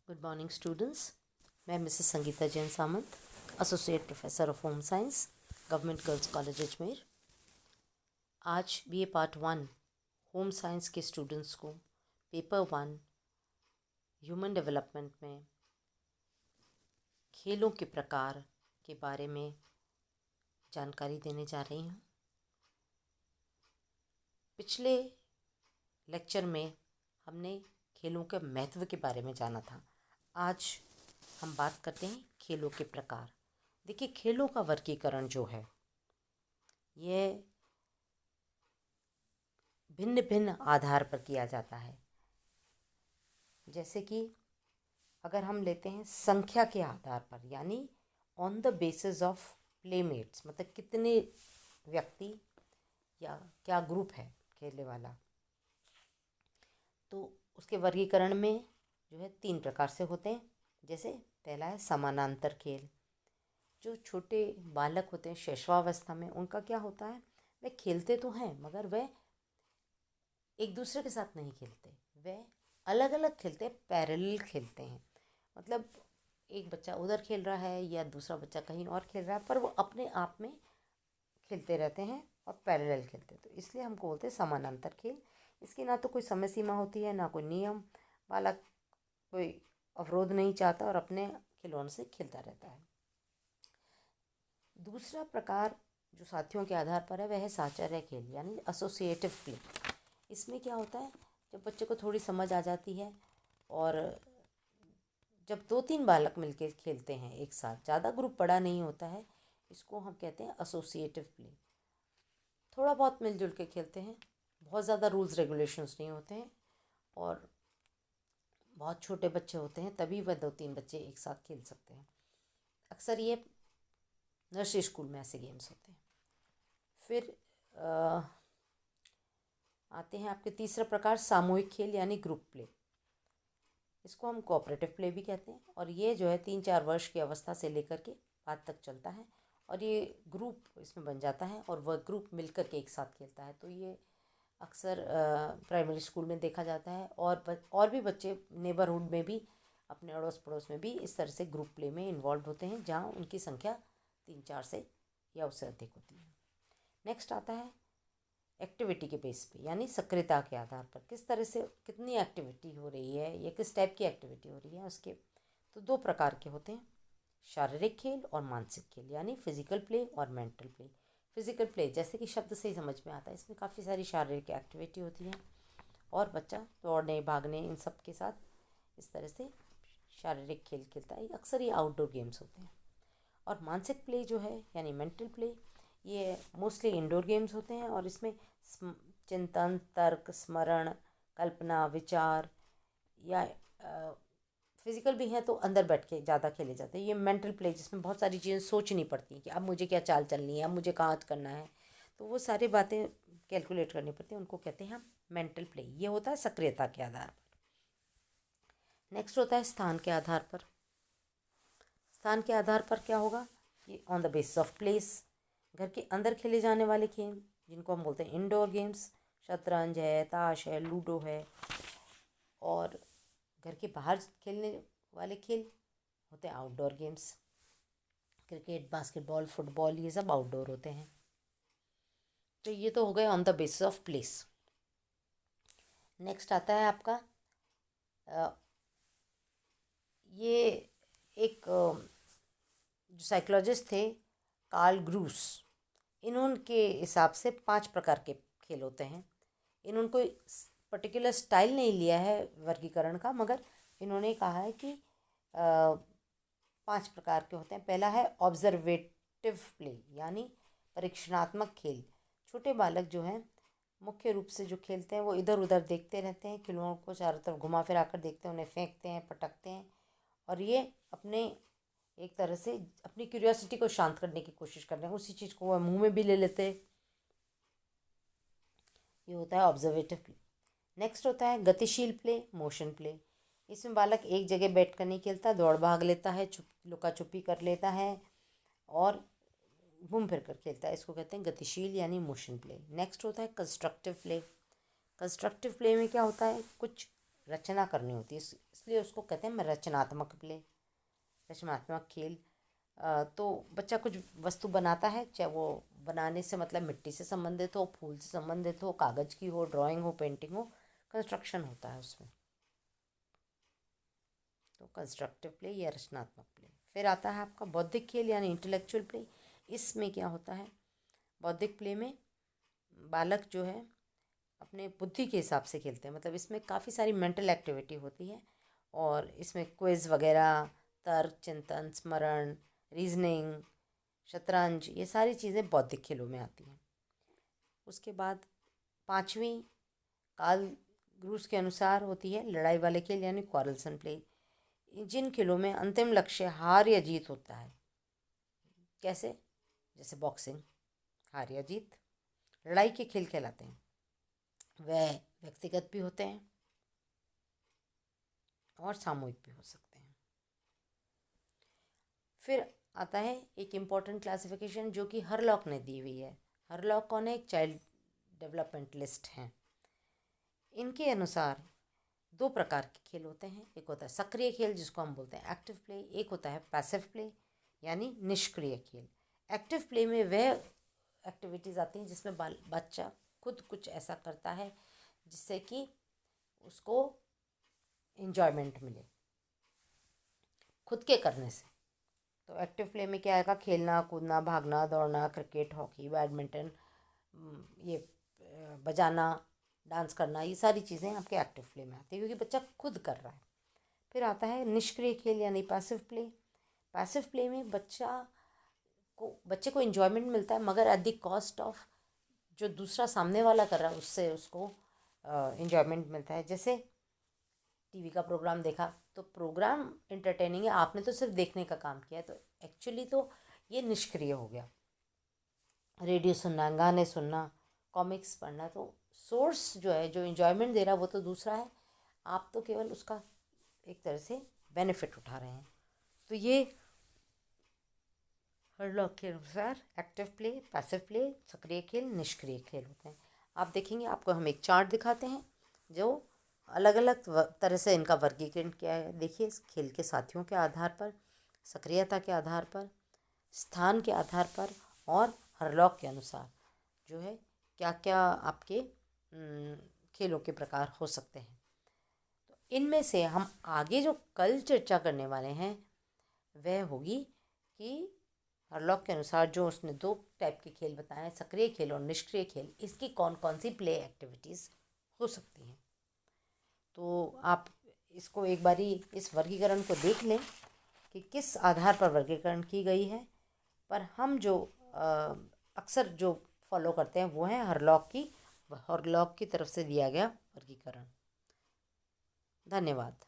Good morning students. मैं Mrs Sangeeta Jain Samant, associate professor of home science, government girls college Ajmer. आज BA part 1 home science के students को paper 1 human development में खेलों के प्रकार के बारे में जानकारी देने जा रही हूँ। पिछले लेक्चर में हमने खेलों के महत्व के बारे में जाना था। आज हम बात करते हैं खेलों के प्रकार। देखिए, खेलों का वर्गीकरण जो है यह भिन्न भिन्न आधार पर किया जाता है। जैसे कि अगर हम लेते हैं संख्या के आधार पर, यानी on the basis of playmates, मतलब कितने व्यक्ति या क्या ग्रुप है खेलने वाला, तो उसके वर्गीकरण में जो है 3 प्रकार से होते हैं। जैसे पहला है समानांतर खेल। जो छोटे बालक होते हैं शैशवावस्था में, उनका क्या होता है, वे खेलते तो हैं मगर वे एक दूसरे के साथ नहीं खेलते, वे अलग अलग खेलते हैं, पैरेलल खेलते हैं। मतलब एक बच्चा उधर खेल रहा है या दूसरा बच्चा कहीं और खेल रहा है, पर वो अपने आप में खेलते रहते हैं और पैरेलल खेलते हैं। तो इसलिए हमको बोलते हैं समानांतर खेल। इसकी ना तो कोई समय सीमा होती है, ना कोई नियम। बालक कोई अवरोध नहीं चाहता और अपने खिलौनों से खेलता रहता है। दूसरा प्रकार जो साथियों के आधार पर है वह है साझा खेल, यानी एसोसिएटिव प्ले। इसमें क्या होता है, जब बच्चे को थोड़ी समझ आ जाती है और जब 2-3 बालक मिलकर खेलते हैं एक साथ, ज़्यादा ग्रुप बड़ा नहीं होता है, इसको हम कहते हैं एसोसिएटिव प्ले। थोड़ा बहुत मिलजुल के खेलते हैं, बहुत ज़्यादा रूल्स रेगुलेशंस नहीं होते हैं और बहुत छोटे बच्चे होते हैं तभी वह 2-3 बच्चे एक साथ खेल सकते हैं। अक्सर ये नर्सरी स्कूल में ऐसे गेम्स होते हैं। फिर आते हैं आपके तीसरा प्रकार सामूहिक खेल, यानी ग्रुप प्ले। इसको हम कोऑपरेटिव प्ले भी कहते हैं और ये जो है 3-4 वर्ष की अवस्था से लेकर के बाद तक चलता है और ये ग्रुप इसमें बन जाता है और वह ग्रुप मिलकर के एक साथ खेलता है। तो ये अक्सर प्राइमरी स्कूल में देखा जाता है और भी बच्चे नेबरहुड में भी, अपने अड़ोस पड़ोस में भी इस तरह से ग्रुप प्ले में इन्वॉल्व होते हैं, जहाँ उनकी संख्या 3-4 से या उससे अधिक होती है। नेक्स्ट आता है एक्टिविटी के बेस पे, यानी सक्रियता के आधार पर, किस तरह से कितनी एक्टिविटी हो रही है या किस टाइप की एक्टिविटी हो रही है उसके। तो 2 प्रकार के होते हैं, शारीरिक खेल और मानसिक खेल, यानी फिजिकल प्ले और मेंटल प्ले। फिजिकल प्ले जैसे कि शब्द से ही समझ में आता है, इसमें काफ़ी सारी शारीरिक एक्टिविटी होती है और बच्चा दौड़ने भागने इन सब के साथ इस तरह से शारीरिक खेल खेलता है। अक्सर ये आउटडोर गेम्स होते हैं। और मानसिक प्ले जो है, यानी मेंटल प्ले, ये मोस्टली इंडोर गेम्स होते हैं और इसमें चिंतन, तर्क, स्मरण, कल्पना, विचार या फिजिकल भी हैं तो अंदर बैठ के ज़्यादा खेले जाते हैं। ये मेंटल प्ले जिसमें बहुत सारी चीज़ें सोचनी पड़ती हैं कि अब मुझे क्या चाल चलनी है, अब मुझे कहाँ करना है, तो वो सारी बातें कैलकुलेट करनी पड़ती हैं, उनको कहते हैं हम मेंटल प्ले। ये होता है सक्रियता के आधार पर। नेक्स्ट होता है स्थान के आधार पर। स्थान के आधार पर क्या होगा, कि on the basis of place, घर के अंदर खेले जाने वाले खेल जिनको हम बोलते हैं इंडोर गेम्स, शतरंज है, ताश है, लूडो है। और घर के बाहर खेलने वाले खेल होते हैं outdoor games, cricket, basketball, football, ये सब आउटडोर होते हैं। तो ये तो हो गए on the basis of place. Next आता है आपका ये एक जो साइकोलॉजिस्ट थे कार्ल ग्रूस, इन्होंने हिसाब से 5 प्रकार के खेल होते हैं। इन्होंने कोई पर्टिकुलर स्टाइल नहीं लिया है वर्गीकरण का, मगर इन्होंने कहा है कि 5 प्रकार के होते हैं। पहला है ऑब्जर्वेटिव प्ले, यानी परीक्षणात्मक खेल। छोटे बालक जो हैं मुख्य रूप से जो खेलते हैं वो इधर उधर देखते रहते हैं, खिलौनों को चारों तरफ घुमा फिरा कर देखते हैं, उन्हें फेंकते हैं, पटकते हैं और ये अपने एक तरह से अपनी क्यूरियोसिटी को शांत करने की कोशिश कर रहे हैं। उसी चीज़ को वह मुंह में भी ले लेते हैं। ये होता है ऑब्जर्वेटिव प्ले। नेक्स्ट होता है गतिशील प्ले, मोशन प्ले। इसमें बालक एक जगह बैठ कर नहीं खेलता, दौड़ भाग लेता है, लुका छुपी कर लेता है और घूम फिर कर खेलता है। इसको कहते हैं गतिशील यानी मोशन प्ले। नेक्स्ट होता है कंस्ट्रक्टिव प्ले। कंस्ट्रक्टिव प्ले में क्या होता है, कुछ रचना करनी होती है, इसलिए उसको कहते हैं रचनात्मक प्ले, रचनात्मक खेल। तो बच्चा कुछ वस्तु बनाता है, चाहे वो बनाने से मतलब मिट्टी से संबंधित हो, फूल से संबंधित हो, कागज़ की हो, ड्राइंग हो, पेंटिंग हो, कंस्ट्रक्शन होता है उसमें। तो कंस्ट्रक्टिव प्ले या रचनात्मक प्ले। फिर आता है आपका बौद्धिक खेल यानी इंटेलेक्चुअल प्ले। इसमें क्या होता है, बौद्धिक प्ले में बालक जो है अपने बुद्धि के हिसाब से खेलते हैं, मतलब इसमें काफ़ी सारी मेंटल एक्टिविटी होती है और इसमें क्विज़ वगैरह, तर्क, चिंतन, स्मरण, रीजनिंग, शतरंज, ये सारी चीज़ें बौद्धिक खेलों में आती हैं। उसके बाद पाँचवीं कार्ल ग्रूस के अनुसार होती है लड़ाई वाले खेल यानी क्वारल्सन प्ले, जिन खेलों में अंतिम लक्ष्य हार या जीत होता है। कैसे? जैसे बॉक्सिंग, हार या जीत। लड़ाई के खेल कहलाते हैं, वह व्यक्तिगत भी होते हैं और सामूहिक भी हो सकते हैं। फिर आता है एक इम्पॉर्टेंट क्लासिफिकेशन जो कि हरलॉक ने दी हुई है। हरलॉक कौन है? एक चाइल्ड डेवलपमेंटलिस्ट हैं। इनके अनुसार दो प्रकार के खेल होते हैं, एक होता है सक्रिय खेल जिसको हम बोलते हैं एक्टिव प्ले, एक होता है पैसिव प्ले यानी निष्क्रिय खेल। एक्टिव प्ले में वह एक्टिविटीज़ आती हैं जिसमें बच्चा खुद कुछ ऐसा करता है जिससे कि उसको इन्जॉयमेंट मिले खुद के करने से। तो एक्टिव प्ले में क्या आएगा? खेलना, कूदना, भागना, दौड़ना, क्रिकेट, हॉकी, बैडमिंटन, ये बजाना, डांस करना, ये सारी चीज़ें आपके एक्टिव प्ले में आती है क्योंकि बच्चा खुद कर रहा है। फिर आता है निष्क्रिय खेल यानी पैसिव प्ले। पैसिव प्ले में बच्चे को इन्जॉयमेंट मिलता है मगर एट द कॉस्ट ऑफ जो दूसरा सामने वाला कर रहा है उससे उसको इन्जॉयमेंट मिलता है। जैसे टीवी का प्रोग्राम देखा तो प्रोग्राम इंटरटेनिंग है, आपने तो सिर्फ देखने का काम किया है, तो एक्चुअली तो ये निष्क्रिय हो गया। रेडियो सुनना, गाने सुनना, कॉमिक्स पढ़ना, तो सोर्स जो है जो इन्जॉयमेंट दे रहा है वो तो दूसरा है, आप तो केवल उसका एक तरह से बेनिफिट उठा रहे हैं। तो ये हरलॉक के अनुसार एक्टिव प्ले, पैसिव प्ले, सक्रिय खेल, निष्क्रिय खेल होते हैं। आप देखेंगे, आपको हम एक चार्ट दिखाते हैं जो अलग अलग तरह से इनका वर्गीकरण किया है। देखिए, इस खेल के साथियों के आधार पर, सक्रियता के आधार पर, स्थान के आधार पर और हरलॉक के अनुसार जो है क्या क्या आपके खेलों के प्रकार हो सकते हैं। तो इनमें से हम आगे जो कल चर्चा करने वाले हैं वह होगी कि हरलॉक के अनुसार जो उसने दो टाइप के खेल बताए हैं, सक्रिय खेल और निष्क्रिय खेल, इसकी कौन कौन सी प्ले एक्टिविटीज़ हो सकती हैं। तो आप इसको एक बारी इस वर्गीकरण को देख लें कि किस आधार पर वर्गीकरण की गई है, पर हम जो अक्सर जो फॉलो करते हैं वो है हरलॉक की तरफ से दिया गया वर्गीकरण। धन्यवाद।